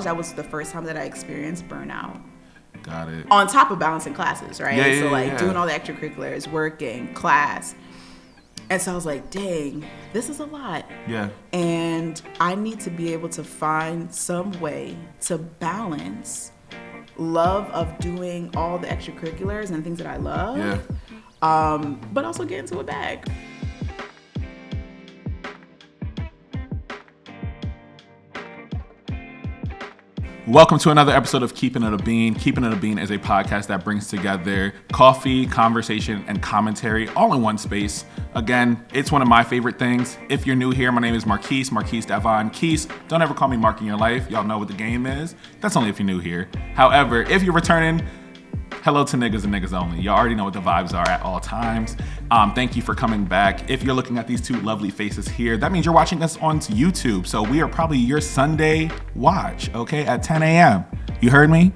that was the first time that I experienced burnout. Got it. On top of balancing classes, right? Yeah, so like yeah. doing all the extracurriculars, working, class. And so I was like, dang, this is a lot. Yeah. And I need to be able to find some way to balance love of doing all the extracurriculars and things that I love. Yeah. But also get into a bag. Welcome to another episode of Keepin It a Bean. Keepin It a Bean is a podcast that brings together coffee, conversation, and commentary all in one space. Again, it's one of my favorite things. If you're new here, my name is Marquise Davon. Keese, don't ever call me Mark in your life. Y'all know what the game is. That's only if you're new here. However, if you're returning, hello to niggas and niggas only. You already know what the vibes are at all times. Thank you for coming back. If you're looking at these two lovely faces here, that means you're watching us on YouTube. So we are probably your Sunday watch, okay, at 10 a.m. You heard me?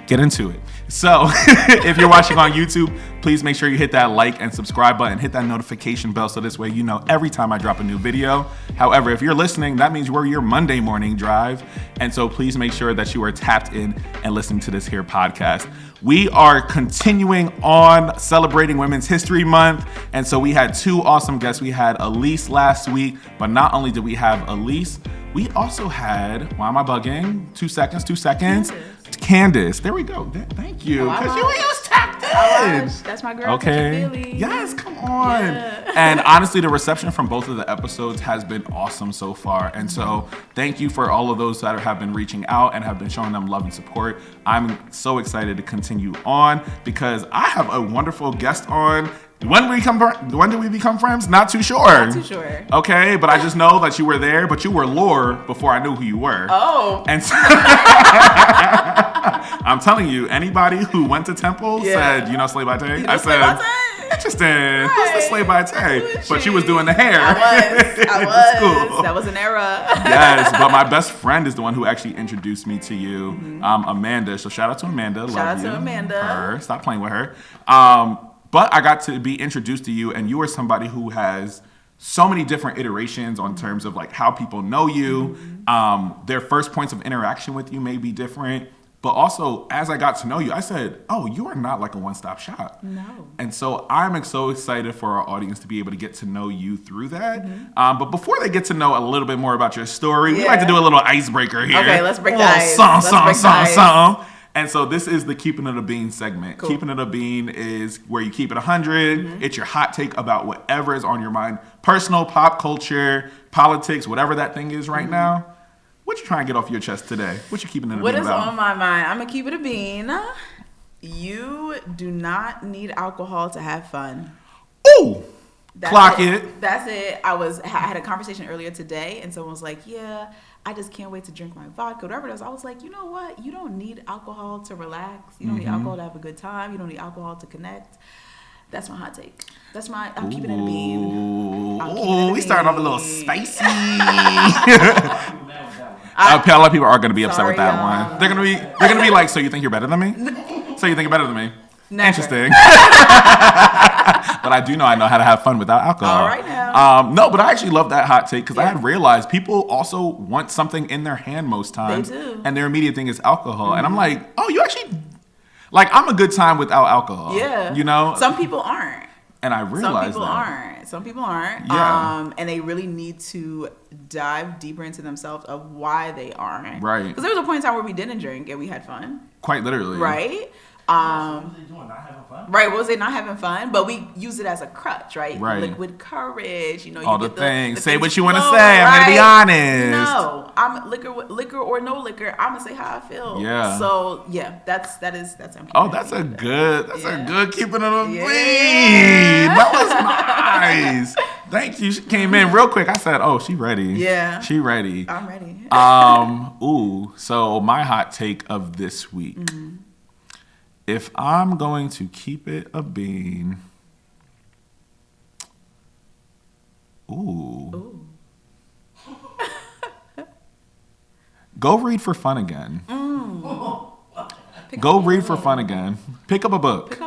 Get into it. So if you're watching on YouTube, please make sure you hit that like and subscribe button, hit that notification bell so this way you know every time I drop a new video. However, if you're listening, that means we're your Monday morning drive. And so please make sure that you are tapped in and listening to this here podcast. We are continuing on celebrating Women's History Month. And so we had two awesome guests. We had Elise last week, but not only did we have Elise, we also had, why am I bugging? 2 seconds. Candace. There we go. Thank you. Because you was tapped in. That's my girl. Okay. Yes, come on. Yeah. And honestly, the reception from both of the episodes has been awesome so far. And so thank you for all of those that have been reaching out and have been showing them love and support. I'm so excited to continue on because I have a wonderful guest on. When do we become friends? Not too sure. Not too sure. Okay, but I just know that you were there, but you were lore before I knew who you were. Oh. And so I'm telling you, anybody who went to Temple said, you know Slay by Tay? I said, interesting. Right. Who's the Slay by Tay? But she was doing the hair. I was. Cool. That was an era. Yes, but my best friend is the one who actually introduced me to you, Amanda. So shout out to Amanda. Shout out to Amanda. Her. Stop playing with her. But I got to be introduced to you, and you are somebody who has so many different iterations on terms of like how people know you. Their first points of interaction with you may be different. But also, as I got to know you, I said, oh, you are not like a one-stop shop. No. And so I'm so excited for our audience to be able to get to know you through that. But before they get to know a little bit more about your story, we like to do a little icebreaker here. Okay, let's break the ice. Something. And so this is the Keepin It a Bean segment. Cool. Keepin It a Bean is where you keep it 100. It's your hot take about whatever is on your mind. Personal, pop culture, politics, whatever that thing is right now. What you trying to get off your chest today? What you keeping in a bean about? What is on my mind? I'm going to keep it a bean. You do not need alcohol to have fun. Ooh! Clock it. That's it. I had a conversation earlier today, and someone was like, yeah, I just can't wait to drink my vodka, whatever it is. I was like, you know what? You don't need alcohol to relax. You don't need alcohol to have a good time. You don't need alcohol to connect. That's my hot take. I'm keeping it a bean. Ooh, we starting off a little spicy. A lot of people are going to be upset with that one. They're going to be like, so you think you're better than me? So you think you're better than me? Never. Interesting. But I know how to have fun without alcohol. All right now. No, but I actually love that hot take because I had realized people also want something in their hand most times. They do. And their immediate thing is alcohol. And I'm like, oh, you actually, like, I'm a good time without alcohol. Yeah. You know? Some people aren't. And I realized Some people aren't. Yeah. And they really need to dive deeper into themselves of why they aren't. Right. Because there was a point in time where we didn't drink and we had fun. Quite literally. Right. What was they doing? Not having fun? Right, what was they not having fun? But we use it as a crutch, right? Right. Liquid courage, you All get the things. Say things what you want to flowing, say. I'm going to be honest. No, I'm liquor or no liquor. I'm gonna say how I feel. Yeah. So yeah, that's Oh, that's a good keeping it a bean. Yeah. That was nice. Thank you. She came in real quick. I said, oh, she ready. Yeah. She ready. I'm ready. So my hot take of this week. If I'm going to keep it a bean. Ooh. Go read for fun again. Go read for fun again. Pick up a book.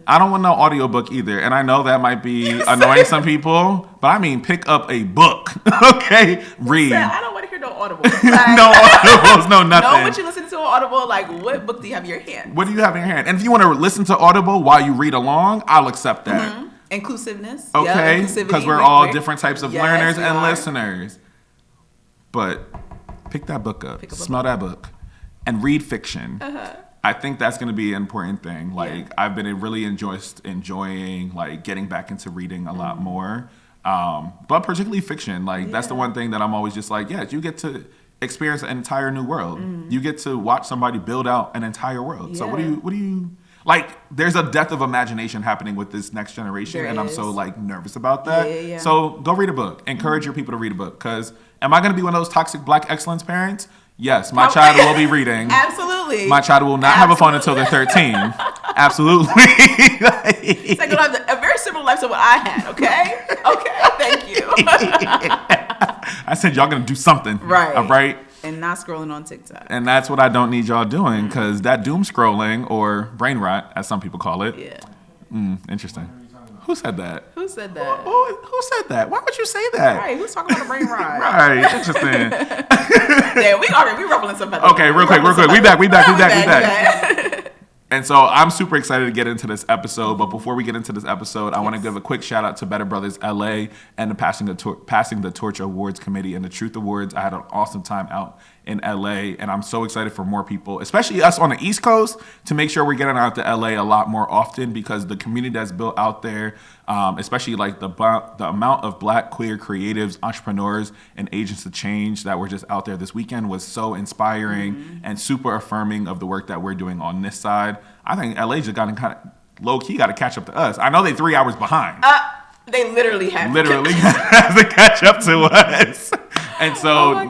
I don't want no audiobook either. And I know that might be annoying some people, but I mean pick up a book. Okay? Read. I don't want to hear no Audible. No Audibles, no nothing. Know what you listen to on Audible. Like, what book do you have in your hand? What do you have in your hand? And if you want to listen to Audible while you read along, I'll accept that. Mm-hmm. Inclusiveness. Okay, because we're all different types of learners and listeners. But pick that book up, smell that book, and read fiction. I think that's going to be an important thing. Like, I've been really enjoying like getting back into reading a lot more, but particularly fiction. Like, that's the one thing that I'm always just like, you get to experience an entire new world. You get to watch somebody build out an entire world. So what do you like? There's a depth of imagination happening with this next generation, and I'm so like nervous about that. So go read a book. Encourage your people to read a book, because am I going to be one of those toxic black excellence parents? Yes, my child will be reading. Absolutely. My child will not have a phone until they're 13. Absolutely. It's like, gonna have a very similar life to what I had, okay? Okay, thank you. I said y'all gonna do something. Right. All right? And not scrolling on TikTok. And that's what I don't need y'all doing, because that doom scrolling, or brain rot, as some people call it. Yeah. Interesting. Who said that? Who said that? Who said that? Why would you say that? Right, who's talking about a brain rot? Right, interesting. Yeah, we ruffling some feathers. Okay, real quick. We back. And so I'm super excited to get into this episode. But before we get into this episode, I want to give a quick shout out to Better Brothers LA and the Passing the Torch Awards Committee and the Truth Awards. I had an awesome time out in LA, and I'm so excited for more people, especially us on the East Coast, to make sure we're getting out to LA a lot more often, because the community that's built out there, especially like the amount of Black queer creatives, entrepreneurs, and agents of change that were just out there this weekend was so inspiring and super affirming of the work that we're doing on this side. I think LA just got to kind of low key got to catch up to us. I know they're 3 hours behind. They literally have to catch up to us. And so,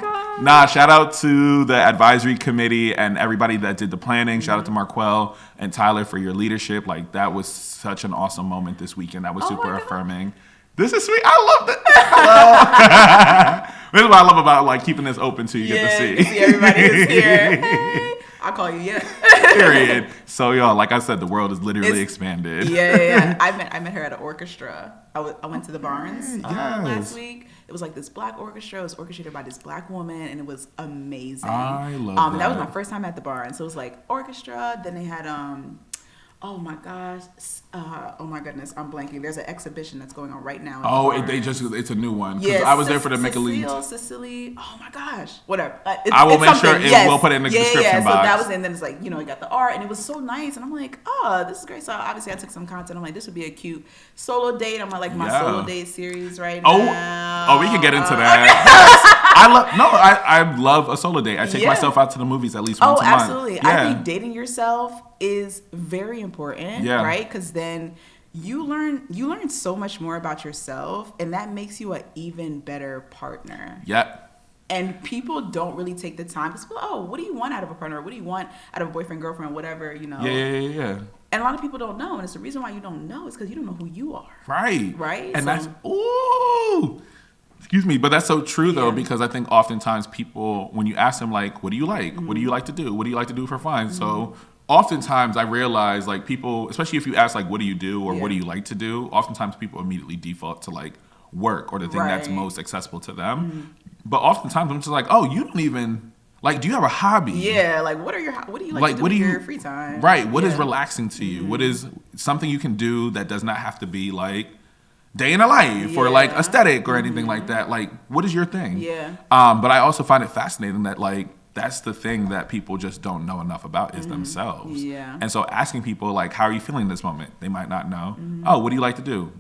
shout out to the advisory committee and everybody that did the planning. Shout out to Marquelle and Tyler for your leadership. Like, that was such an awesome moment this weekend. That was super affirming. This is sweet. I love that. This is what I love about like keeping this open so you get to see. You see everybody who's here. Hey, I'll call you. Period. So y'all, like I said, the world is literally expanded. Yeah. I met her at an orchestra. I went to the Barnes last week. It was like this Black orchestra. It was orchestrated by this Black woman, and it was amazing. I love that. That was my first time at the Barnes. So it was like orchestra. Then they had oh my gosh. Oh my goodness. I'm blanking. There's an exhibition that's going on right now. It's a new one. Because I was there for the Sicily. Oh my gosh. Whatever. I will make sure we'll put it in the description box. So that was, and then it's like, you got the art, and it was so nice. And I'm like, this is great. So obviously I took some content. I'm like, this would be a cute solo date. I'm on like my solo date series right now. Oh, we can get into that. I love a solo date. I take myself out to the movies at least once a month. Oh, absolutely. I think dating yourself is very important, right? Because then you learn so much more about yourself, and that makes you an even better partner. Yeah. And people don't really take the time to say, what do you want out of a partner? What do you want out of a boyfriend, girlfriend, whatever, Yeah. And a lot of people don't know, and it's the reason why you don't know is because you don't know who you are. Right. And that's excuse me, but that's so true though, because I think oftentimes people, when you ask them like, what do you like? What do you like to do? What do you like to do for fun? So oftentimes I realize like people, especially if you ask like, what do you do or what do you like to do? Oftentimes people immediately default to like work or the thing that's most accessible to them. But oftentimes I'm just like, you don't even like, do you have a hobby? Yeah, like what do you like to do in your free time? Right. What is relaxing to you? What is something you can do that does not have to be like day in a life or like aesthetic or anything like that? Like, what is your thing? Yeah. But I also find it fascinating that like that's the thing that people just don't know enough about is themselves. Yeah. And so asking people like, how are you feeling this moment? They might not know. What do you like to do?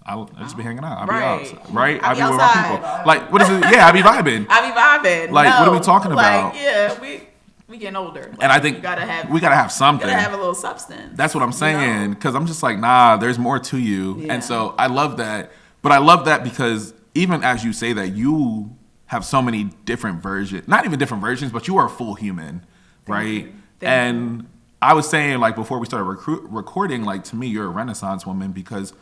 I'll just be hanging out. I'll be out. Right? I'll be with my people. Like, what is it? Yeah, I'll be vibing. Like, what are we talking about? We getting older. Like, and I think we gotta have something. Gotta have a little substance. That's what I'm saying. Because I'm just like, there's more to you. Yeah. And so I love that. But I love that because even as you say that, you have so many different versions. Not even different versions, but you are a full human, right? Thank you. I was saying, like, before we started recording, like, to me, you're a Renaissance woman because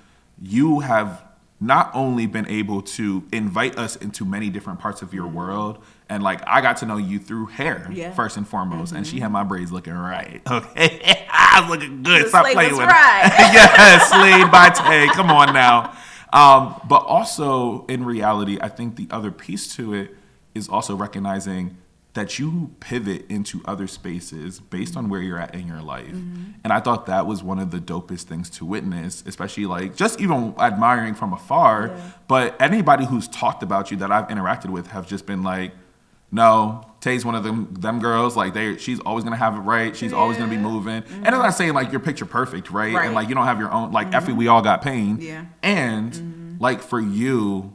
you have not only been able to invite us into many different parts of your world, and like I got to know you through hair first and foremost, and she had my braids looking right. Okay, I was looking good. Stop playing with it. Yes, slayed by Tay. Come on now. But also in reality, I think the other piece to it is also recognizing that you pivot into other spaces based on where you're at in your life. And I thought that was one of the dopest things to witness, especially like just even admiring from afar. Yeah. But anybody who's talked about you that I've interacted with have just been like, no, Tay's one of them girls. Like she's always gonna have it right. She's always gonna be moving. And I'm not saying like you're picture perfect, right? And like you don't have your own like effing, we all got pain. Yeah. And like for you,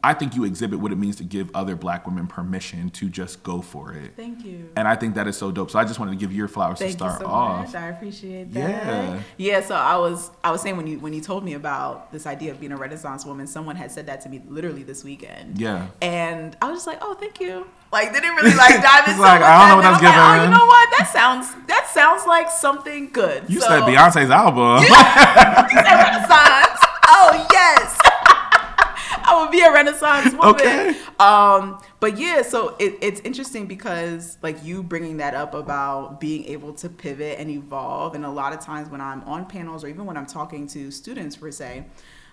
I think you exhibit what it means to give other Black women permission to just go for it. Thank you. And I think that is so dope. So I just wanted to give you your flowers to start off. Much. I appreciate that. Yeah. So I was saying when you told me about this idea of being a Renaissance woman, someone had said that to me literally this weekend. Yeah. And I was just like, oh, thank you. Like didn't really like dive into like, I don't know what that's giving. Like, oh, you know what? That sounds like something good. You said Beyonce's album. Yeah. You said Renaissance. Oh yes. I would be a Renaissance woman. Okay. But yeah, so it's interesting because like you bringing that up about being able to pivot and evolve, and a lot of times when I'm on panels or even when I'm talking to students per se,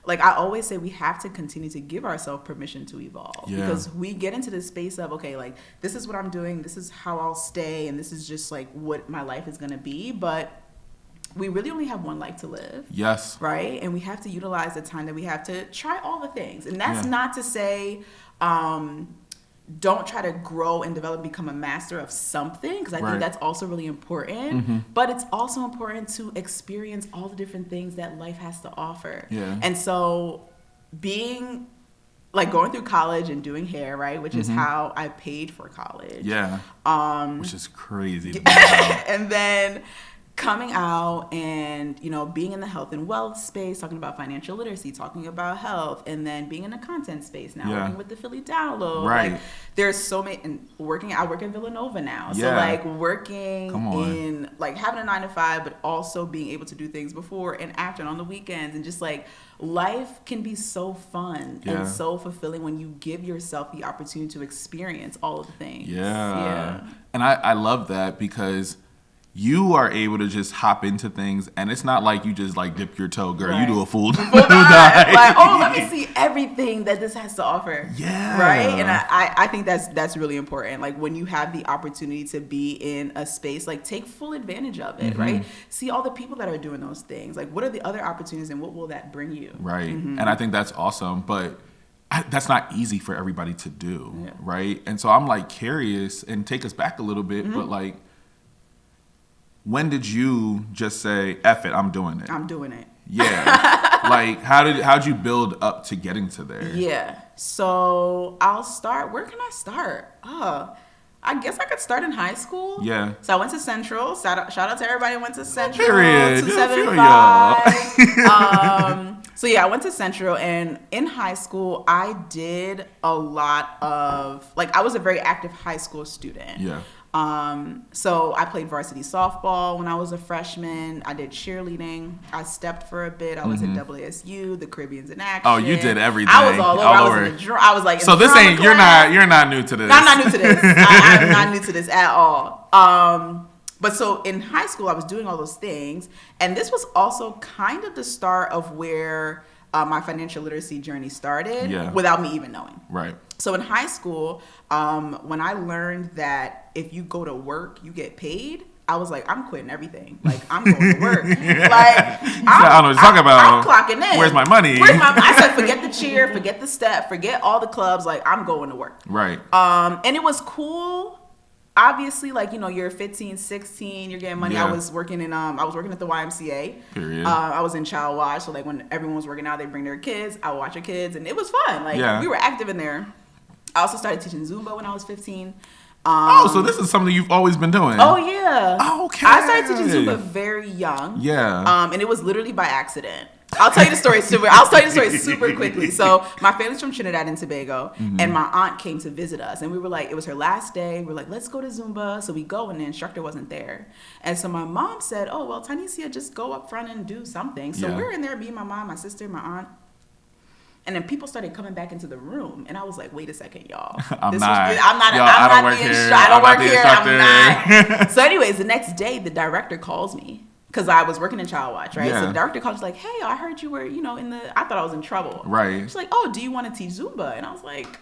like I always say we have to continue to give ourselves permission to evolve because we get into this space of, okay, like this is what I'm doing, this is how I'll stay, and this is just like what my life is going to be. But we really only have one life to live. Yes. Right? And we have to utilize the time that we have to try all the things. And that's not to say don't try to grow and develop, become a master of something, because I think that's also really important. But it's also important to experience all the different things that life has to offer. Yeah. And so being like going through college and doing hair, right, which is how I paid for college. Yeah. Which is crazy to and then coming out and, you know, being in the health and wealth space, talking about financial literacy, talking about health, and then being in a content space now, working with the Philly Download. Right. Like, there's so many, and I work in Villanova now. So like working in, like having a 9-to-5, but also being able to do things before and after and on the weekends, and just like life can be so fun and so fulfilling when you give yourself the opportunity to experience all of the things. Yeah. And I love that because you are able to just hop into things, and it's not like you just like dip your toe, girl. You do a full dive. Like, oh, let me see everything that this has to offer. Yeah. Right? And I think that's really important. Like when you have the opportunity to be in a space, like take full advantage of it, right? See all the people that are doing those things. Like what are the other opportunities and what will that bring you? Right. And I think that's awesome. But that's not easy for everybody to do. Right? And so I'm like curious, and take us back a little bit, but like, when did you just say, F it, I'm doing it? I'm doing it. Yeah. Like, how'd you build up to getting to there? Yeah. So I'll start. Where can I start? I guess I could start in high school. Yeah. So I went to Central. Shout out to everybody who went to Central. Period. 275. So yeah, I went to Central, and in high school, I did a lot of, like, I was a very active high school student. Yeah. So I played varsity softball when I was a freshman. I did cheerleading. I stepped for a bit. I was at ASU, the Caribbeans in Action. Oh, you did everything. I was all over. I was like, so this ain't, you're not new to this. I'm not new to this. I'm not new to this at all. But so in high school, I was doing all those things. And this was also kind of the start of where my financial literacy journey started without me even knowing. Right. So in high school, when I learned that if you go to work, you get paid, I was like, I'm quitting everything. Like, I'm going to work. Like, I don't know what you're talking about. I'm clocking in. Where's my money? I said, forget the cheer, forget the step, forget all the clubs. Like, I'm going to work. Right. And it was cool. Obviously, like, you know, you're 15, 16, you're getting money. I was working at the YMCA. Period. I was in child watch. So like when everyone was working out, they bring their kids. I would watch their kids, and it was fun. Like we were active in there. I also started teaching Zumba when I was 15. So this is something you've always been doing. Oh yeah. Okay. I started teaching Zumba very young. Yeah. And it was literally by accident. I'll tell you the story super quickly. So my family's from Trinidad and Tobago, and my aunt came to visit us, and we were like, it was her last day. We were like, let's go to Zumba. So we go, and the instructor wasn't there. And so my mom said, oh, well, Tynecia, just go up front and do something. So we're in there, me, my mom, my sister, my aunt. And then people started coming back into the room, and I was like, "Wait a second, y'all. I don't work here. So, anyways, the next day, the director calls me because I was working in child watch, right? So the director calls, like, "Hey, I heard you were, you know, I thought I was in trouble, right?" She's like, "Oh, do you want to teach Zumba?" And I was like,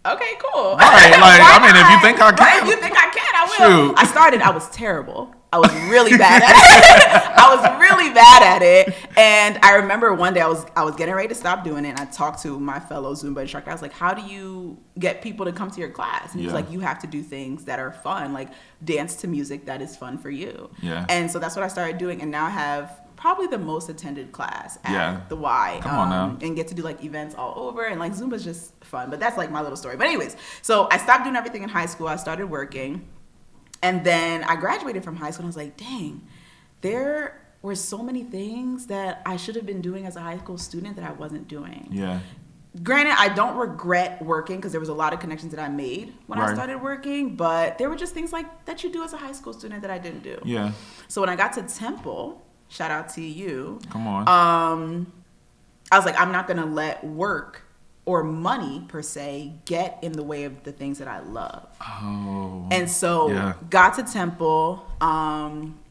Okay, cool. Right, like, I mean, if you think I can. Right, if you think I can, I will. Shoot. I was terrible. I was really bad at it. I was really bad at it. And I remember one day I was getting ready to stop doing it, and I talked to my fellow Zumba instructor. I was like, how do you get people to come to your class? And he was like, you have to do things that are fun, like dance to music that is fun for you. Yeah. And so that's what I started doing, and now I have probably the most attended class at the Y. Come on now. And get to do like events all over, and like Zumba's just fun. But that's like my little story. But anyways, so I stopped doing everything in high school. I started working. And then I graduated from high school, and I was like, dang, there were so many things that I should have been doing as a high school student that I wasn't doing. Yeah. Granted, I don't regret working because there was a lot of connections that I made when I started working, but there were just things like that you do as a high school student that I didn't do. Yeah. So when I got to Temple, shout out to you. Come on. I was like, I'm not going to let work or money per se get in the way of the things that I love. Oh. And so got to Temple,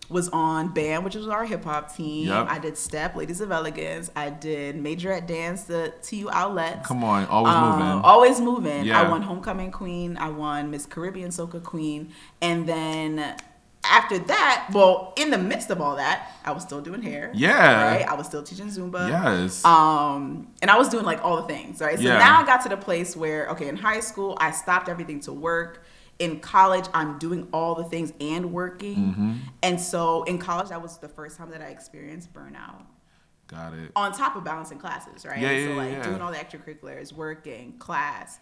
was on band, which was our hip hop team. Yep. I did step, Ladies of Elegance. I did major at dance, the TU outlets. Come on, always moving. Always moving. Yeah. I won Homecoming Queen. I won Miss Caribbean Soca Queen. And then after that, well, in the midst of all that, I was still doing hair. Yeah. Right? I was still teaching Zumba. Yes. And I was doing like all the things, right? So now I got to the place where, okay, in high school, I stopped everything to work. In college, I'm doing all the things and working. Mm-hmm. And so in college, that was the first time that I experienced burnout. Got it. On top of balancing classes, right? Yeah, so yeah, like yeah. doing all the extracurriculars, working, class.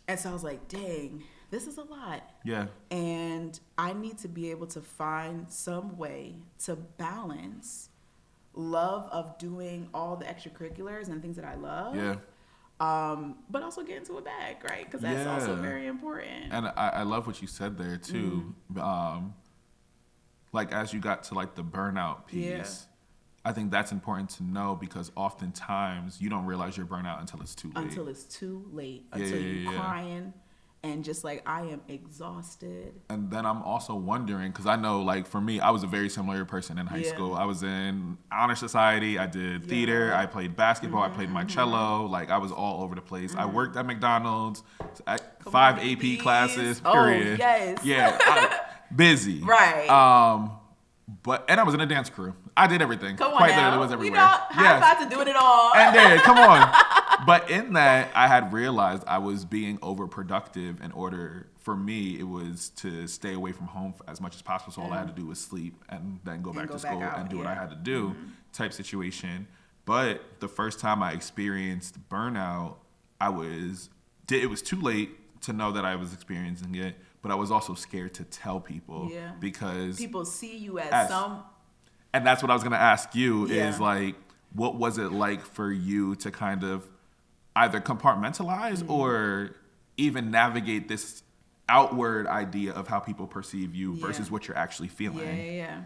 And so I was like, dang, this is a lot. Yeah. And I need to be able to find some way to balance love of doing all the extracurriculars and things that I love. Yeah. But also get into a bag, right? Because that's also very important. And I love what you said there too. Like as you got to like the burnout piece, I think that's important to know because oftentimes you don't realize you're burnout until it's too late. Until it's too late. Until you're crying and just like, I am exhausted. And then I'm also wondering, because I know like for me, I was a very similar person in high school. I was in honor society. I did theater. I played basketball. I played my cello. Like I was all over the place. I worked at McDonald's. 5 AP classes, period. Oh, yes. Yeah. Busy. Right. And I was in a dance crew. I did everything. Come on Quite now. literally was everywhere. You know, high five to doing it all. And then, come on. But in that, I had realized I was being overproductive in order, for me, it was to stay away from home as much as possible. So all I had to do was sleep and then go back to school and do what I had to do type situation. But the first time I experienced burnout, it was too late to know that I was experiencing it. But I was also scared to tell people because people see you as some. And that's what I was going to ask you is like, what was it like for you to kind of either compartmentalize or even navigate this outward idea of how people perceive you versus what you're actually feeling? Yeah.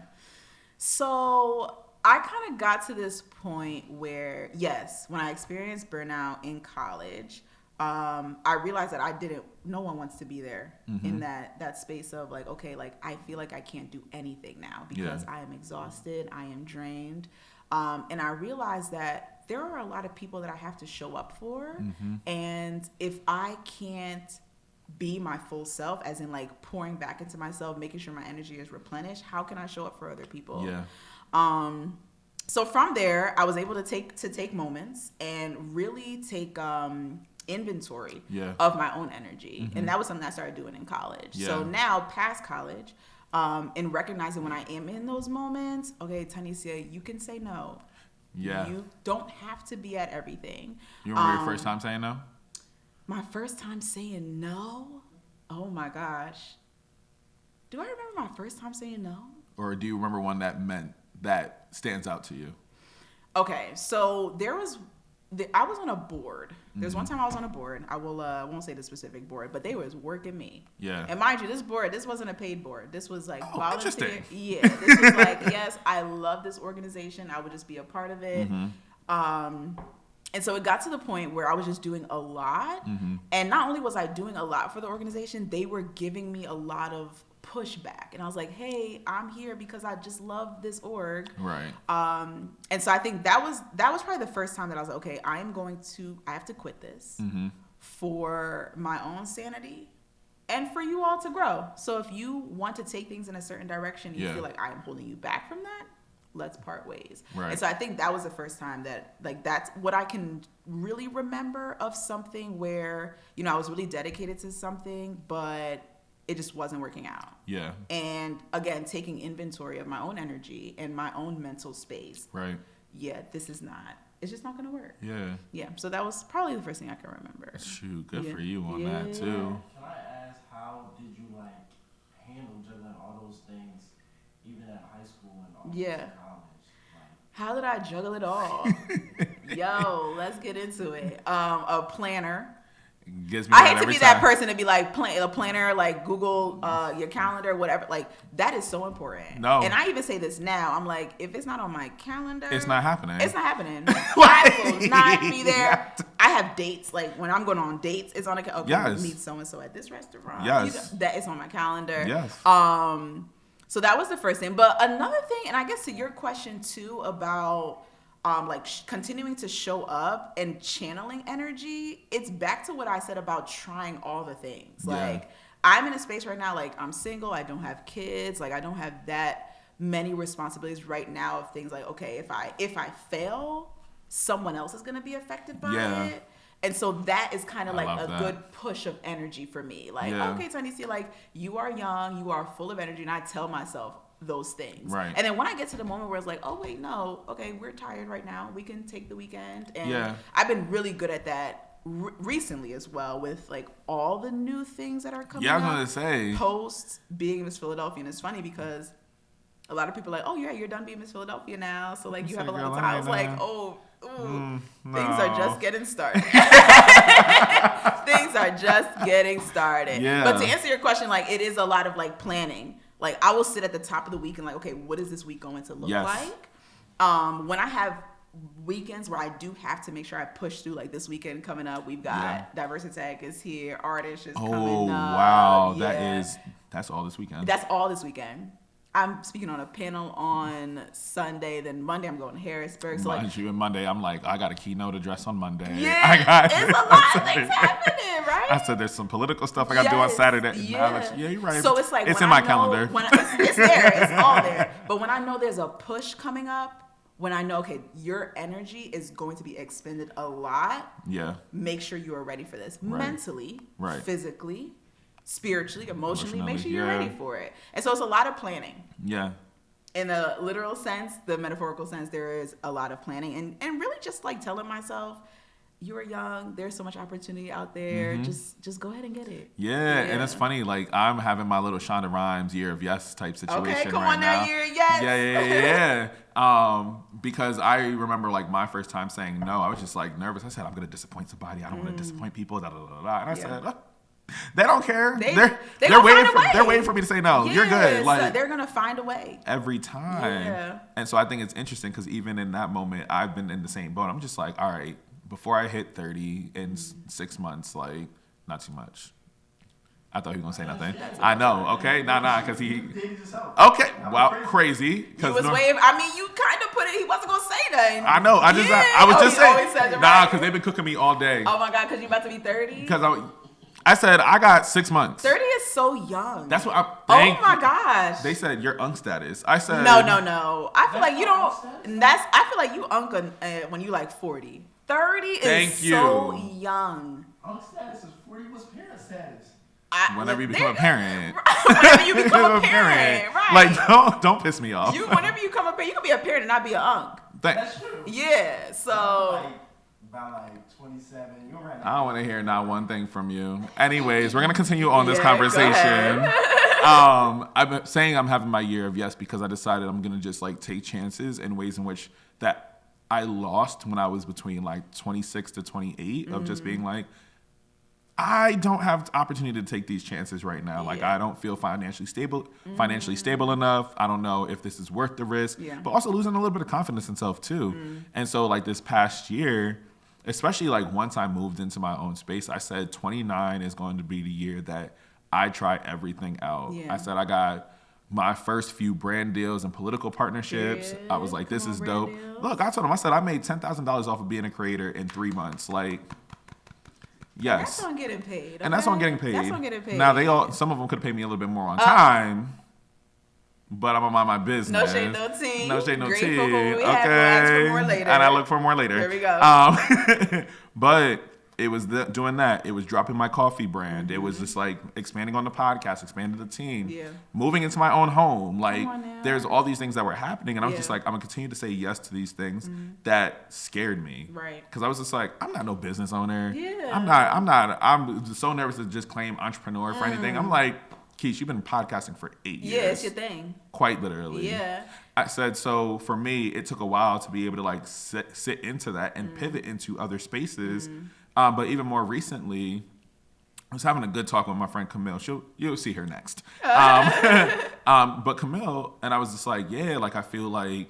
So I kind of got to this point where, yes, when I experienced burnout in college, I realized that no one wants to be there in that space of like, okay, like I feel like I can't do anything now because I am exhausted, I am drained. And I realized that there are a lot of people that I have to show up for. And if I can't be my full self, as in like pouring back into myself, making sure my energy is replenished, how can I show up for other people? So from there, I was able to take moments and really take inventory of my own energy. And that was something I started doing in college. So now past college, and recognizing when I am in those moments, okay, Tynecia, you can say no. You don't have to be at everything. You remember your first time saying no? My first time saying no? Oh my gosh. Do I remember my first time saying no? Or do you remember one that stands out to you? Okay, so I was on a board. There's one time I was on a board. I won't say the specific board, but they was working me. Yeah. And mind you, this wasn't a paid board. This was like volunteer. Yeah. This was like, yes, I love this organization. I would just be a part of it. And so it got to the point where I was just doing a lot. And not only was I doing a lot for the organization, they were giving me a lot of pushback. And I was like, hey, I'm here because I just love this org. Right. And so I think that was probably the first time that I was like, okay, I have to quit this for my own sanity and for you all to grow. So if you want to take things in a certain direction, you feel like I am holding you back from that, let's part ways. Right. And so I think that was the first time that, like, that's what I can really remember of something where, you know, I was really dedicated to something, but it just wasn't working out. Yeah. And again, taking inventory of my own energy and my own mental space. Right. Yeah, this is not, it's just not going to work. Yeah. Yeah. So that was probably the first thing I can remember. Shoot, good for you on that too. Can I ask, how did you like handle juggling all those things, even at high school and all college? How did I juggle it all? Yo, let's get into it. A planner. Gives me I hate to every be time. that person to be like a planner, like Google your calendar, whatever. Like that is so important. No. And I even say this now. I'm like, if it's not on my calendar, It's not happening. It's not happening. I will not be there. I have dates. Like when I'm going on dates, it's on a calendar. Yes. Meet so and so at this restaurant. Yes. That is on my calendar. Yes. So that was the first thing. But another thing, and I guess to your question too about continuing to show up and channeling energy, it's back to what I said about trying all the things. Yeah. Like I'm in a space right now, like I'm single, I don't have kids, like I don't have that many responsibilities right now of things like, okay, if I fail, someone else is going to be affected by it. And so that is kind of like a good push of energy for me. Like, okay, Tynecia, like you are young, you are full of energy, and I tell myself those things. Right. And then when I get to the moment where it's like, oh wait, no, okay, we're tired right now, we can take the weekend. And I've been really good at that recently as well with like all the new things that are coming up. I was gonna say post being Miss Philadelphia. And it's funny because a lot of people are like, oh yeah, you're done being Miss Philadelphia now, so like you have a lot of time. I was like, things are just getting started. Things are just getting started. Yeah. But to answer your question, like it is a lot of like planning. Like I will sit at the top of the week and like, okay, what is this week going to look like? When I have weekends where I do have to make sure I push through, like this weekend coming up, we've got Diversity Tech is here, Artist is coming up. Oh wow, that's all this weekend. That's all this weekend. I'm speaking on a panel on Sunday. Then Monday, I'm going to Harrisburg. So like, and Monday, I'm like, I got a keynote address on Monday. Yeah, it's a lot of things happening, right? I said there's some political stuff I got to do on Saturday. Yeah, you're right. So it's like it's in my calendar. It's there, it's all there. But when I know there's a push coming up, when I know, okay, your energy is going to be expended a lot. Yeah. Make sure you are ready for this mentally, physically. Spiritually, emotionally, make sure you're ready for it. And so it's a lot of planning. Yeah. In a literal sense, the metaphorical sense, there is a lot of planning and really just like telling myself, you're young, there's so much opportunity out there. Mm-hmm. Just go ahead and get it. Yeah, and it's funny, like I'm having my little Shonda Rhimes year of yes type situation right now. Okay, come on now, year yes. Yeah. Because I remember like my first time saying no, I was just like nervous. I said, I'm gonna disappoint somebody. I don't want to disappoint people. Da, da, da, da. And I said, they don't care. They're waiting for me to say no. You're good. Like they're gonna find a way every time. Yeah. And so I think it's interesting because even in that moment, I've been in the same boat. I'm just like, all right, before I hit 30 in 6 months, like not too much. I thought he was gonna say nothing. I know. Okay, nah, because he. Okay, well, crazy. He was waiting. I mean, you kind of put it. He wasn't gonna say nothing. I know. I was just saying. Nah, because they've been cooking me all day. Oh my god, because you about to be 30. Because I said I got 6 months. 30 is so young. That's what I'm. Oh my gosh. They said your unk status. I said no. I feel like you don't. I feel like you unk when you like 40. 30 is so young. Unk status is 40. What's parent status? Whenever you become a parent. Whenever you become a parent, right? Like don't piss me off. Whenever you become a parent, you can be a parent and not be an unk. That's true. Yeah. So. About like 27. You're right. I don't want to hear not one thing from you. Anyways, we're gonna continue on this conversation. I've been saying I'm having my year of yes because I decided I'm gonna just like take chances in ways in which that I lost when I was between like 26 to 28 of just being like, I don't have the opportunity to take these chances right now. Like I don't feel financially stable enough. I don't know if this is worth the risk. Yeah. But also losing a little bit of confidence in self too. And so like this past year, especially like once I moved into my own space, I said 29 is going to be the year that I try everything out. Yeah. I said I got my first few brand deals and political partnerships. I was like, this is dope. Look, I told him, I said I made $10,000 off of being a creator in 3 months. Like, Yes. And that's on getting paid. Okay? And that's on getting paid. That's on getting paid. Now some of them could have paid me a little bit more on time. But I'm gonna mind my business. No shade, no tea. No shade, no Grateful tea. for what we Okay. have. We'll ask for more later. And I look for more later. There we go. But it was doing that. It was dropping my coffee brand. It was just like expanding on the podcast, expanding the team, moving into my own home. Like there's all these things that were happening, and I was just like, I'm gonna continue to say yes to these things that scared me. Right. Because I was just like, I'm not no business owner. Yeah. I'm so nervous to just claim entrepreneur for anything. I'm like, Keisha, you've been podcasting for 8 years. Yeah, it's your thing. Quite literally. Yeah. I said, so for me, it took a while to be able to like sit into that and pivot into other spaces. But even more recently, I was having a good talk with my friend Camille. You'll see her next. But Camille, and I was just like, yeah, like I feel like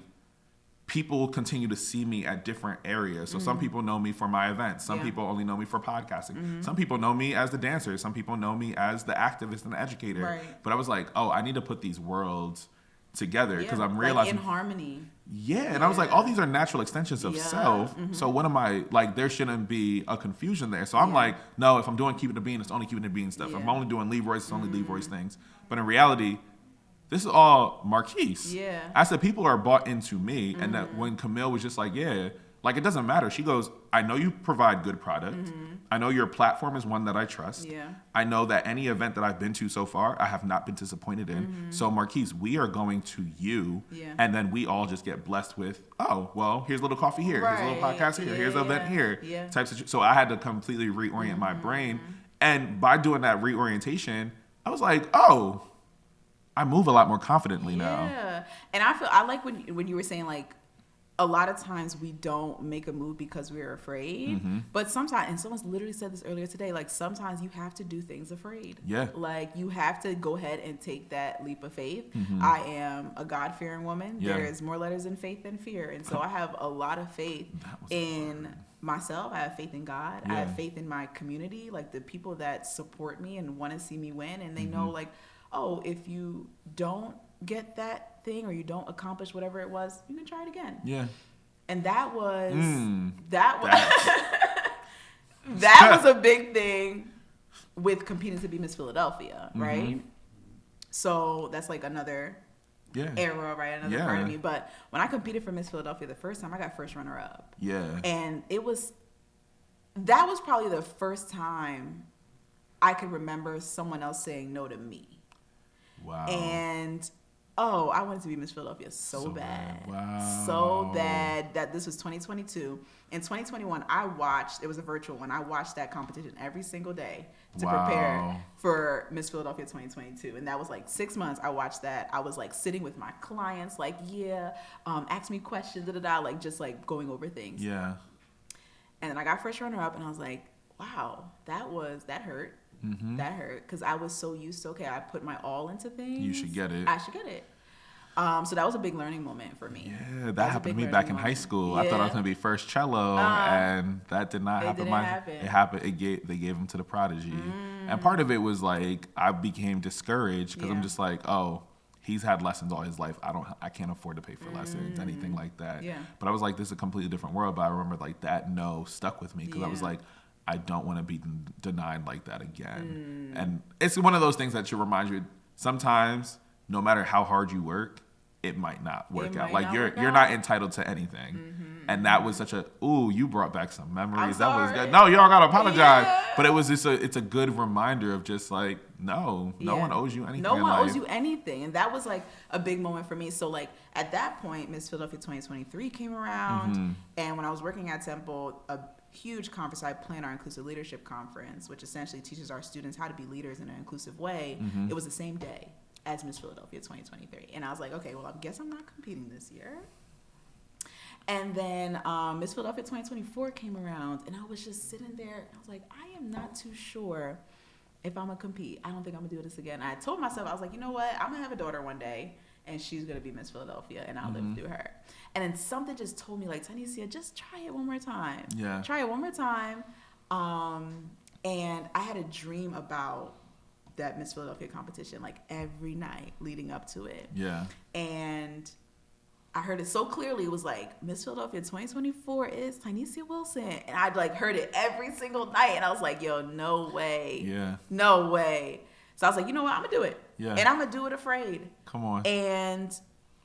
people continue to see me at different areas. So some people know me for my events. Some people only know me for podcasting. Some people know me as the dancer. Some people know me as the activist and the educator. Right. But I was like, I need to put these worlds together because I'm realizing like in harmony. And I was like, all these are natural extensions of self. So what am I like? There shouldn't be a confusion there. So I'm like, no, if I'm doing Keepin' It Bean, it's only Keepin' It Bean stuff. If I'm only doing Leroy's, it's only Leroy's things. But in reality, this is all Marquise. Yeah. I said people are bought into me, and that when Camille was just like, like it doesn't matter. She goes, I know you provide good product. I know your platform is one that I trust. Yeah. I know that any event that I've been to so far, I have not been disappointed in. So Marquise, we are going to you, and then we all just get blessed with, here's a little coffee here, here's a little podcast here, here's an event here, types of. So I had to completely reorient my brain, and by doing that reorientation, I was like, I move a lot more confidently now. Yeah, and I like when you were saying like, a lot of times we don't make a move because we're afraid. But sometimes, and someone's literally said this earlier today, like sometimes you have to do things afraid. Yeah. Like you have to go ahead and take that leap of faith. I am a God-fearing woman. Yeah. There is more letters in faith than fear. And so I have a lot of faith in myself. I have faith in God. I have faith in my community, like the people that support me and want to see me win. And they know like, if you don't get that thing or you don't accomplish whatever it was, you can try it again. Yeah. And that was that was a big thing with competing to be Miss Philadelphia, right? So that's like another era, right? Another part of me. But when I competed for Miss Philadelphia the first time, I got first runner up. Yeah. And that was probably the first time I could remember someone else saying no to me. Wow. And I wanted to be Miss Philadelphia so bad. Wow. So bad that this was 2022. In 2021, it was a virtual one. I watched that competition every single day to prepare for Miss Philadelphia 2022. And that was like 6 months. I watched that. I was like sitting with my clients, like, ask me questions, like just like going over things. Yeah. And then I got first runner up and I was like, wow, that hurt. That hurt because I was so used to, I put my all into things. You should get it. I should get it. So that was a big learning moment for me. Yeah, that happened to me back in high school. Yeah. I thought I was going to be first cello, and that did not happen. It happened. They gave him to the Prodigy. And part of it was like I became discouraged because I'm just like, he's had lessons all his life. I can't afford to pay for lessons, anything like that. Yeah. But I was like, this is a completely different world. But I remember like that no stuck with me because I was like, I don't want to be denied like that again. And it's one of those things that should remind you sometimes, no matter how hard you work, it might not work out. Like you're not entitled to anything. And that was such you brought back some memories. That was good. No, you don't gotta apologize. Yeah. But it was just it's a good reminder of just like, no one owes you anything. No one owes you anything. And that was like a big moment for me. So like at that point, Miss Philadelphia 2023 came around. And when I was working at Temple, a huge conference I planned, our Inclusive Leadership Conference, which essentially teaches our students how to be leaders in an inclusive way. It was the same day as Miss Philadelphia 2023. And I was like, okay, well, I guess I'm not competing this year. And then Miss Philadelphia 2024 came around, and I was just sitting there, and I was like, I am not too sure if I'm going to compete. I don't think I'm going to do this again. I told myself, I was like, you know what? I'm going to have a daughter one day, and she's going to be Miss Philadelphia, and I'll live through her. And then something just told me, like, Tynecia, just try it one more time. Yeah. Try it one more time. And I had a dream about that Miss Philadelphia competition, like, every night leading up to it. Yeah. And I heard it so clearly. It was like, Miss Philadelphia 2024 is Tynecia Wilson. And I'd like heard it every single night. And I was like, yo, no way. Yeah. No way. So I was like, you know what? I'm going to do it. Yeah. And I'm going to do it afraid. Come on. And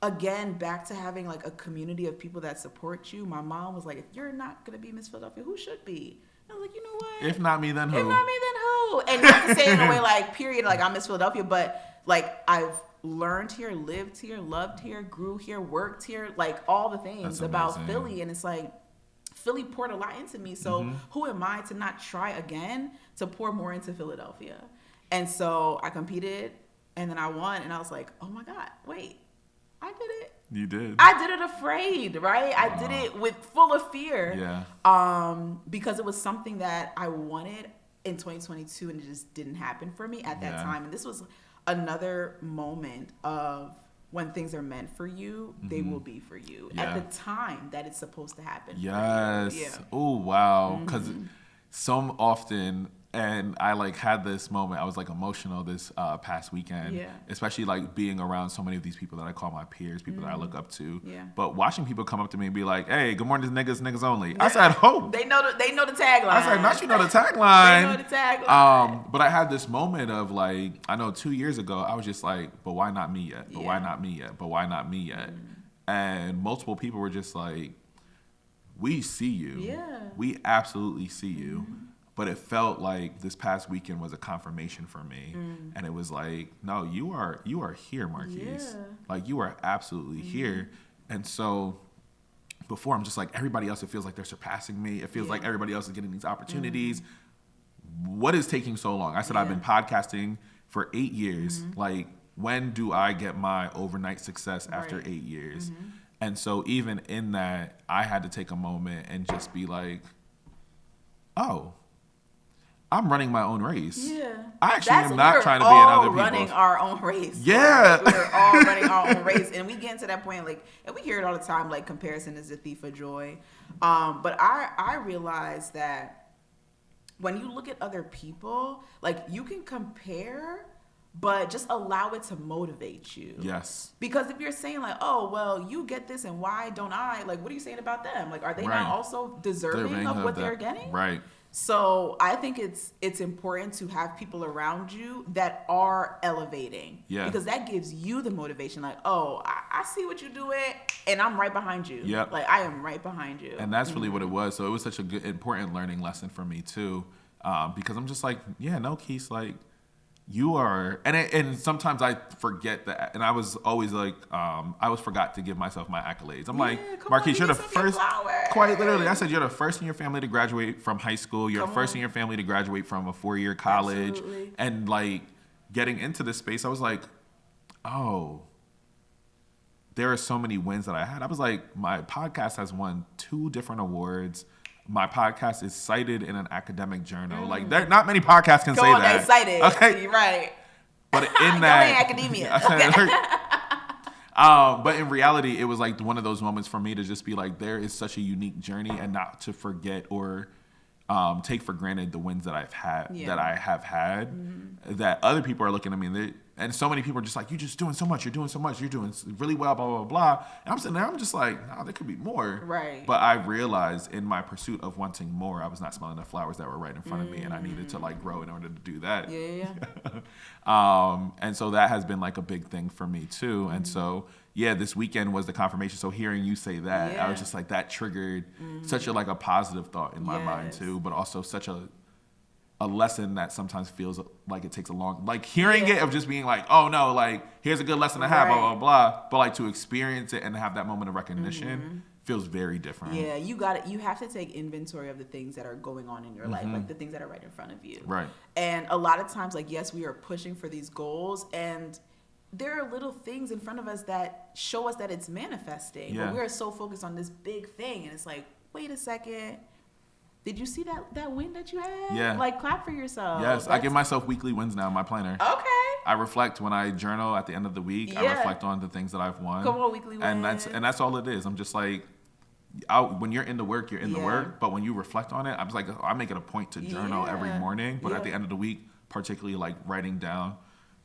again, back to having like a community of people that support you. My mom was like, if you're not going to be Miss Philadelphia, who should be? And I was like, you know what? If not me, then who? If not me, then who? And not to say it in a way like, period, like I'm Miss Philadelphia, but like I've learned here, lived here, loved here, grew here, worked here, like all the things about Philly. And it's like, Philly poured a lot into me. So who am I to not try again to pour more into Philadelphia? And so I competed and then I won. And I was like, oh my God, wait, I did it. You did. I did it afraid, right? I did it with full of fear. Yeah. Because it was something that I wanted in 2022 and it just didn't happen for me at that time. And this was another moment of when things are meant for you, they will be for you at the time that it's supposed to happen. Yes. Yeah. Oh, wow. Because so often, and I like had this moment, I was like emotional this past weekend, especially like being around so many of these people that I call my peers, people that I look up to. Yeah. But watching people come up to me and be like, hey, good morning, niggas, niggas only. I said, oh. They know the tagline. I said, not you know the tagline. They know the tagline. But I had this moment of like, I know 2 years ago, I was just like, but why not me yet? But why not me yet? But why not me yet? And multiple people were just like, we see you. Yeah. We absolutely see you. But it felt like this past weekend was a confirmation for me. And it was like, no, you are here, Marquise. Yeah. Like, you are absolutely here. And so before, I'm just like, everybody else, it feels like they're surpassing me. It feels like everybody else is getting these opportunities. What is taking so long? I said, I've been podcasting for 8 years. Like, when do I get my overnight success after 8 years? And so even in that, I had to take a moment and just be like, oh, I'm running my own race. Yeah. I actually am not trying to be in other people's. We're running our own race. Yeah. Right? We're all running our own race. And we get into that point, like, and we hear it all the time, like, comparison is the thief of joy. But I realized that when you look at other people, like, you can compare, but just allow it to motivate you. Yes. Because if you're saying like, oh, well, you get this and why don't I? Like, what are you saying about them? Like, are they not also deserving of what they're getting? Right. So I think it's important to have people around you that are elevating. Yeah. Because that gives you the motivation. Like, oh, I see what you're doing and I'm right behind you. Yep. Like, I am right behind you. And that's really what it was. So it was such a good, important learning lesson for me too. Because I'm just like, yeah, no, Keith, like, you are, and sometimes I forget that, and I was always like, I always forgot to give myself my accolades. I'm like, Marquise, you're the first, quite literally, I said you're the first in your family to graduate from high school. You're the first in your family to graduate from a 4-year college. Absolutely. And like getting into this space, I was like, oh, there are so many wins that I had. I was like, my podcast has won 2 different awards. My podcast is cited in an academic journal. Like, there, not many podcasts can say that. They cited. Okay, You're right. But in that, academia. But in reality, it was like one of those moments for me to just be like, there is such a unique journey, and not to forget or take for granted the wins that I've had, that I have had, that other people are looking at me and so many people are just like, you're just doing so much, you're doing so much, you're doing really well, blah, blah, blah. And I'm sitting there, I'm just like, no, there could be more. Right. But I realized in my pursuit of wanting more, I was not smelling the flowers that were right in front of me, and I needed to like grow in order to do that. And so that has been like a big thing for me too. And so, yeah, this weekend was the confirmation. So hearing you say that, I was just like, that triggered such a like a positive thought in my mind too, but also such a lesson that sometimes feels like it takes a long, like hearing it of just being like, oh no, like here's a good lesson to have, blah, blah, blah. But like to experience it and have that moment of recognition feels very different. Yeah, you got it. You have to take inventory of the things that are going on in your life, like the things that are right in front of you. Right. And a lot of times, like, yes, we are pushing for these goals, and there are little things in front of us that show us that it's manifesting. But we're so focused on this big thing, and it's like, wait a second. Did you see that win that you had? Yeah. Like, clap for yourself. Yes, I give myself weekly wins now in my planner. Okay. I reflect when I journal at the end of the week. I reflect on the things that I've won. Come on, weekly wins. And that's all it is. I'm just like, when you're in the work, you're in the work. But when you reflect on it, I'm just like, I make it a point to journal every morning. But at the end of the week, particularly like writing down,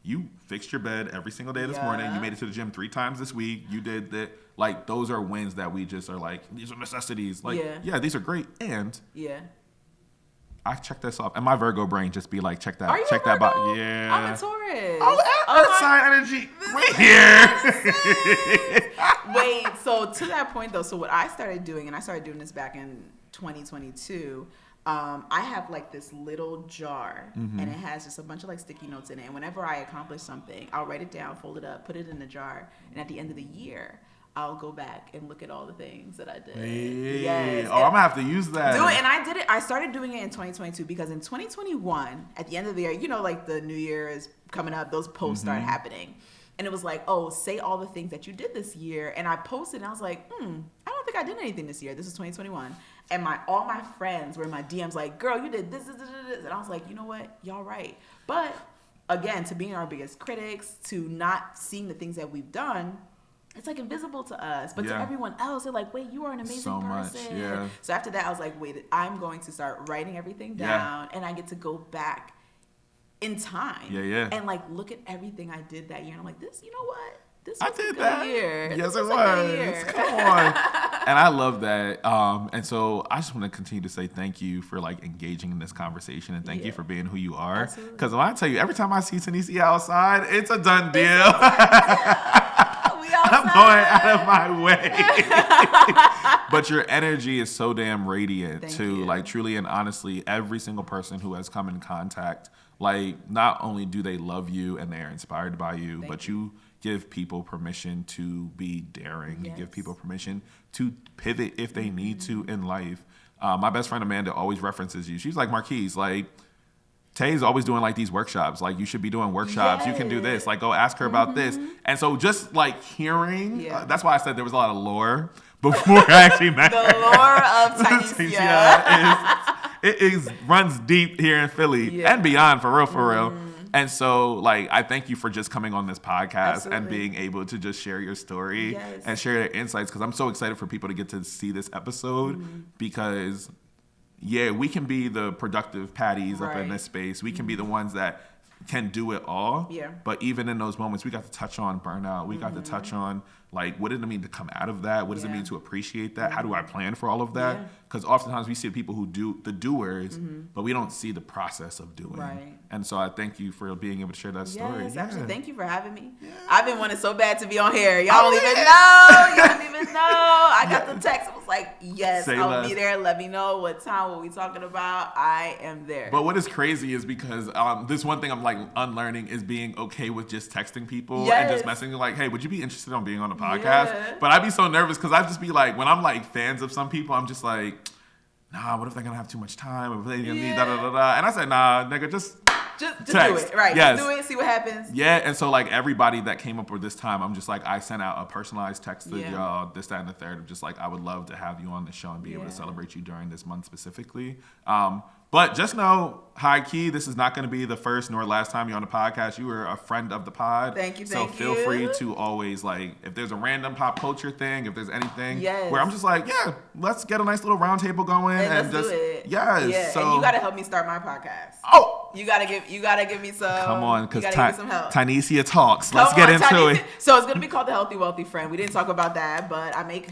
you fixed your bed every single day this morning. You made it to the gym 3 times this week. You did that. Like, those are wins that we just are like, these are necessities. Like, yeah, these are great. And I check this off. And my Virgo brain just be like, check that. Are you check a Virgo? that box. Yeah. I'm a Taurus. Earth sign energy right here. Wait, so to that point though, so what I started doing, and I started doing this back in 2022, I have like this little jar, and it has just a bunch of like sticky notes in it. And whenever I accomplish something, I'll write it down, fold it up, put it in the jar, and at the end of the year, I'll go back and look at all the things that I did. Yes. Oh, I'm gonna have to use that. Do it, and I did it. I started doing it in 2022 because in 2021, at the end of the year, you know, like the New Year is coming up, those posts start happening. And it was like, oh, say all the things that you did this year. And I posted, and I was like, I don't think I did anything this year. This is 2021. And all my friends were in my DMs like, girl, you did this. And I was like, you know what? Y'all right. But again, to being our biggest critics, to not seeing the things that we've done, it's like invisible to us. But to everyone else, they're like, wait, you are an amazing person. Yeah. So after that, I was like, wait, I'm going to start writing everything down. And I get to go back in time and like look at everything I did that year, and I'm like, this, you know what, this was a good year. Yes, it was. Come on. And I love that. And so I just want to continue to say thank you for like engaging in this conversation, and thank you for being who you are. Because when I tell you, every time I see Tynecia outside, it's a done deal. I'm going out of my way. But your energy is so damn radiant too. Like, truly and honestly, every single person who has come in contact, like, not only do they love you and they're inspired by you, but you give people permission to be daring. You give people permission to pivot if they need to in life. My best friend Amanda always references you. She's like, Marquise, like, Tay's always doing like these workshops. Like, you should be doing workshops. You can do this. Like, go ask her about this. And so just like hearing, that's why I said there was a lot of lore before I actually met her. The lore of Tynecia. It runs deep here in Philly and beyond, for real. And so, like, I thank you for just coming on this podcast and being able to just share your story and share your insights, because I'm so excited for people to get to see this episode because, we can be the productive patties up in this space. We can be the ones that can do it all. But even in those moments, we got to touch on burnout. We got to touch on, like, what did it mean to come out of that? What does it mean to appreciate that? How do I plan for all of that? Because oftentimes we see people who do the doers, but we don't see the process of doing. And so I thank you for being able to share that story. Actually, thank you for having me. I've been wanting so bad to be on here. Y'all don't even know. You don't even know. I got the text. It was like, yes, I'll be there. Let me know what time, what we talking about. I am there. But what is crazy is because this one thing I'm like unlearning is being okay with just texting people and just messaging like, hey, would you be interested on being on the podcast? But I'd be so nervous because I'd just be like, when I'm like fans of some people, I'm just like, nah, what if they're gonna have too much time? Or if they're gonna be da-da-da-da. And I said, nah, nigga, just do it. Right. Just do it, see what happens. Yeah, and so like everybody that came up with this time, I'm just like, I sent out a personalized text to y'all, this, that, and the third, of just like, I would love to have you on the show and be able to celebrate you during this month specifically. But just know, high key, this is not going to be the first nor last time you're on the podcast. You were a friend of the pod. Thank you. So feel free to always, like, if there's a random pop culture thing, if there's anything where I'm just like, let's get a nice little round table going and just do it. Yes. So, and you got to help me start my podcast. Oh, you gotta give me some. Come on, because some help. Tynecia talks. Let's get into it. So it's gonna be called the Healthy Wealthy Friend. We didn't talk about that, but I make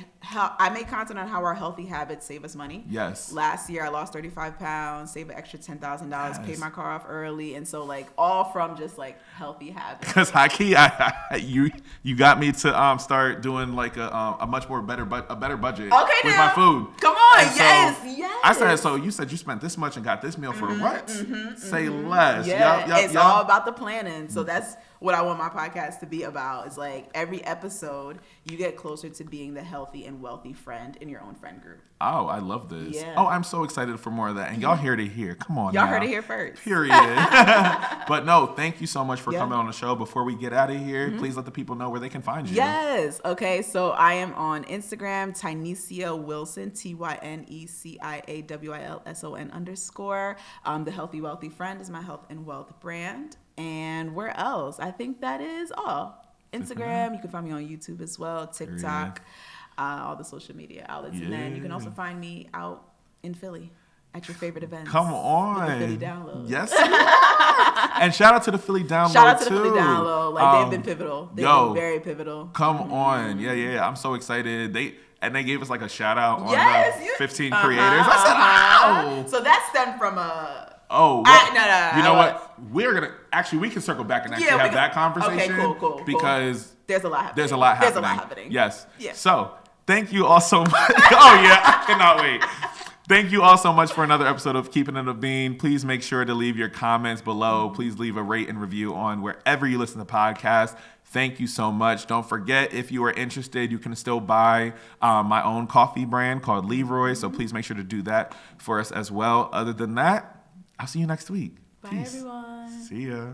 content on how our healthy habits save us money. Yes. Last year I lost 35 pounds, saved an extra $10,000, paid my car off early, and so like all from just like healthy habits. Because high key, you got me to start doing like a much more better budget with my food. Come on, and yes. I said, so you said you spent this much and got this meal for what? Say less. Yeah, it's all about the planning. So that's what I want my podcast to be about. Is like every episode you get closer to being the healthy and wealthy friend in your own friend group. Oh, I love this. Yeah. Oh, I'm so excited for more of that. And y'all heard it here. Come on, y'all heard it here first. Period. But no, thank you so much for coming on the show. Before we get out of here, please let the people know where they can find you. Yes. Okay. So I am on Instagram, Tynecia Wilson, TYNECIAWILSON_. The Healthy Wealthy Friend is my health and wealth brand. And where else? I think that is all. Instagram. You can find me on YouTube as well. TikTok. All the social media outlets. And then you can also find me out in Philly at your favorite events. Come on. With the Philly Download. Yes. And shout out to the Philly Down Shout Low, out to the Philly Down Low. Like, they've been pivotal. They've been very pivotal. Come on. Yeah. I'm so excited. They gave us like a shout out on the 15 creators. I said, oh. So that stemmed from a... Oh, well, no. You know what? We're going to... Actually, we can circle back and actually have that conversation. Okay, cool. Because... There's a lot happening. Yes. Yeah. So, thank you all so much. Oh, yeah. I cannot wait. Thank you all so much for another episode of Keepin' It a Bean. Please make sure to leave your comments below. Please leave a rate and review on wherever you listen to podcasts. Thank you so much. Don't forget, if you are interested, you can still buy my own coffee brand called Leroy. So please make sure to do that for us as well. Other than that, I'll see you next week. Bye, Peace. everyone. See ya.